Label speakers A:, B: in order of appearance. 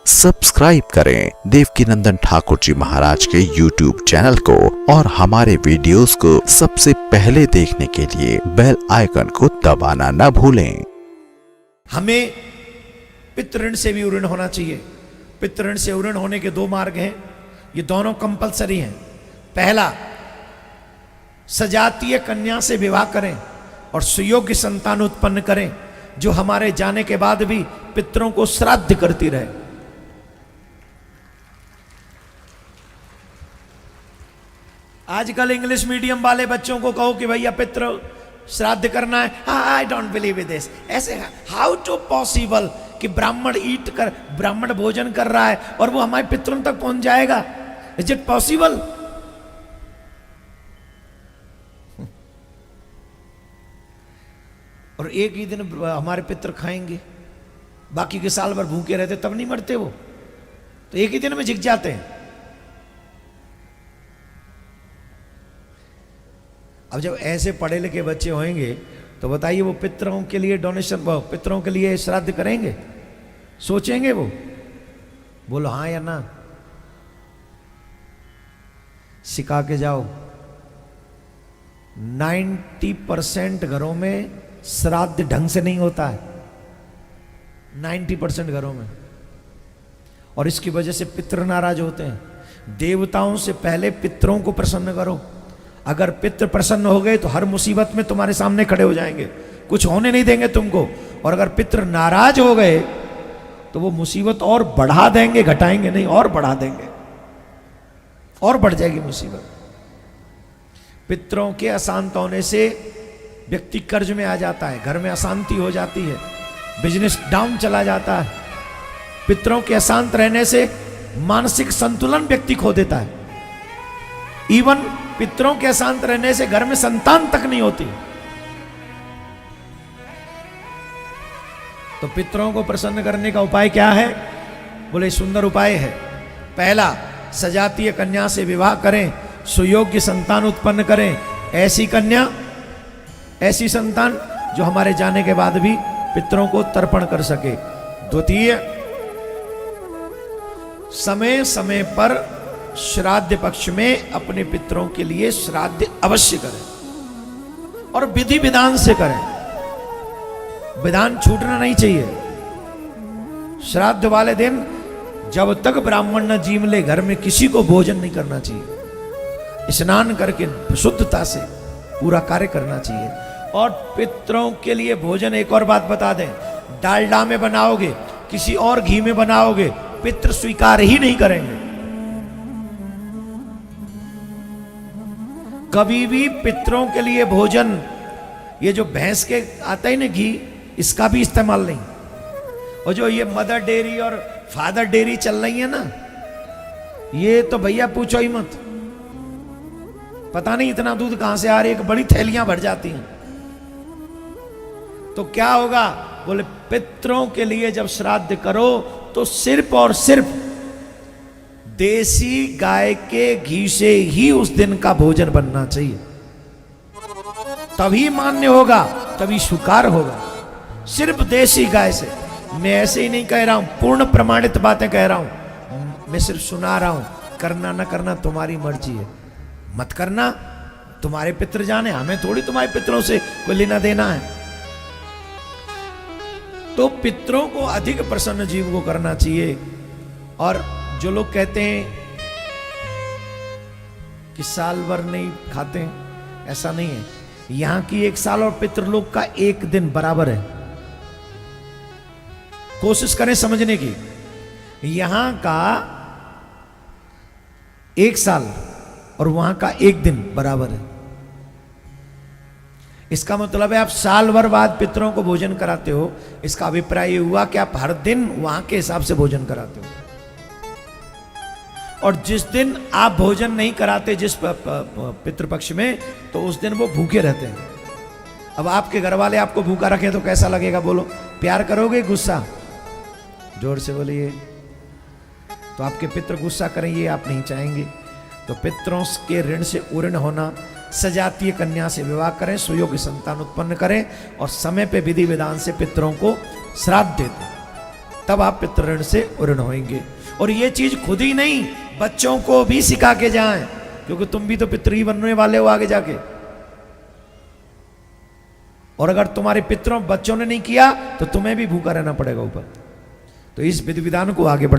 A: Subscribe करें देवकीनंदन ठाकुर जी महाराज के YouTube channel को और हमारे वीडियोस को सबसे पहले देखने के लिए बेल आइकन को दबाना न भूलें।
B: हमें पितृऋण से भी ऋण होना चाहिए। पितृऋण से ऋण होने के दो मार्ग हैं, ये दोनों कंपलसरी हैं। पहला, सजातीय कन्या से विवाह करें और सुयोग्य संतान उत्पन्न करें जो हमारे जाने के बाद भी पितरों को श्राद्ध करती रहे। आजकल इंग्लिश मीडियम वाले बच्चों को कहो कि भैया पितृ श्राद्ध करना है, I don't believe in this. ऐसे हाउ टू पॉसिबल कि ब्राह्मण भोजन कर रहा है और वो हमारे पितरों तक पहुंच जाएगा? Is it possible? और एक ही दिन हमारे पितर खाएंगे, बाकी के साल भर भूखे रहते, तब नहीं मरते वो, तो एक ही दिन में झिक जाते हैं। अब जब ऐसे पढ़े लिखे बच्चे होंगे तो बताइए वो पितरों के लिए डोनेशन, पितरों के लिए श्राद्ध करेंगे? सोचेंगे वो? बोलो हाँ या ना। सिखा के जाओ। 90% घरों में श्राद्ध ढंग से नहीं होता है, 90% घरों में, और इसकी वजह से पितृ नाराज होते हैं। देवताओं से पहले पितरों को प्रसन्न करो। अगर पितृ प्रसन्न हो गए तो हर मुसीबत में तुम्हारे सामने खड़े हो जाएंगे, कुछ होने नहीं देंगे तुमको। और अगर पितृ नाराज हो गए तो वो मुसीबत और बढ़ा देंगे, घटाएंगे नहीं, और बढ़ा देंगे, और बढ़ जाएगी मुसीबत। पितरों के अशांत होने से व्यक्ति कर्ज में आ जाता है, घर में अशांति हो जाती है, बिजनेस डाउन चला जाता है। पितरों के अशांत रहने से मानसिक संतुलन व्यक्ति खो देता है। इवन पितरों के अशांत रहने से घर में संतान तक नहीं होती। तो पितरों को प्रसन्न करने का उपाय क्या है? बोले सुंदर उपाय है। पहला, सजातीय कन्या से विवाह करें, सुयोग्य संतान उत्पन्न करें। ऐसी कन्या, ऐसी संतान जो हमारे जाने के बाद भी पितरों को तर्पण कर सके। द्वितीय, समय समय पर श्राद्ध पक्ष में अपने पितरों के लिए श्राद्ध अवश्य करें और विधि विधान से करें। विधान छूटना नहीं चाहिए। श्राद्ध वाले दिन जब तक ब्राह्मण न जीव ले, घर में किसी को भोजन नहीं करना चाहिए। स्नान करके शुद्धता से पूरा कार्य करना चाहिए। और पितरों के लिए भोजन, एक और बात बता दें, डालडा में बनाओगे, किसी और घी में बनाओगे, पितृ स्वीकार ही नहीं करेंगे। कभी भी पितरों के लिए भोजन, ये जो भैंस के आता है ना घी, इसका भी इस्तेमाल नहीं। और जो ये मदर डेयरी और फादर डेयरी चल रही है ना, ये तो भैया पूछो ही मत। पता नहीं इतना दूध कहां से आ रही है, बड़ी थैलियां भर जाती हैं। तो क्या होगा? बोले पितरों के लिए जब श्राद्ध करो तो सिर्फ और सिर्फ देसी गाय के घी से ही उस दिन का भोजन बनना चाहिए, तभी मान्य होगा, तभी स्वीकार होगा। सिर्फ देसी गाय से। मैं ऐसे ही नहीं कह रहा हूं, पूर्ण प्रमाणित बातें कह रहा हूं, मैं सिर्फ सुना रहा हूं। करना ना करना तुम्हारी मर्जी है, मत करना, तुम्हारे पितृ जाने, हमें थोड़ी तुम्हारे पितरों से कोई लेना देना है। तो पितरों को अधिक प्रसन्न जीव को करना चाहिए। और जो लोग कहते हैं कि साल भर नहीं खाते हैं, ऐसा नहीं है। यहां की एक साल और पितृलोक का एक दिन बराबर है। कोशिश करें समझने की। यहां का एक साल और वहां का एक दिन बराबर है। इसका मतलब है आप साल भर बाद पितरों को भोजन कराते हो। इसका अभिप्राय ये हुआ कि आप हर दिन वहां के हिसाब से भोजन कराते हो। और जिस दिन आप भोजन नहीं कराते जिस पितृपक्ष में, तो उस दिन वो भूखे रहते हैं। अब आपके घर वाले आपको भूखा रखें तो कैसा लगेगा? बोलो, प्यार करोगे, गुस्सा? जोर से बोलिए। तो आपके पितृ गुस्सा करें, ये आप नहीं चाहेंगे। तो पितरों के ऋण से उऋण होना, सजातीय कन्या से विवाह करें, सुयोग्य संतान उत्पन्न करें और समय पे विधि विधान से पितरों को श्राद्ध देते। तब आप पितृ ऋण से ऋण होंगे। और ये चीज खुद ही नहीं, बच्चों को भी सिखा के जाएं, क्योंकि तुम भी तो पितृ ही बनने वाले हो आगे जाके। और अगर तुम्हारे पितरों बच्चों ने नहीं किया तो तुम्हें भी भूखा रहना पड़ेगा ऊपर। तो इस विधि विधान को आगे बढ़ा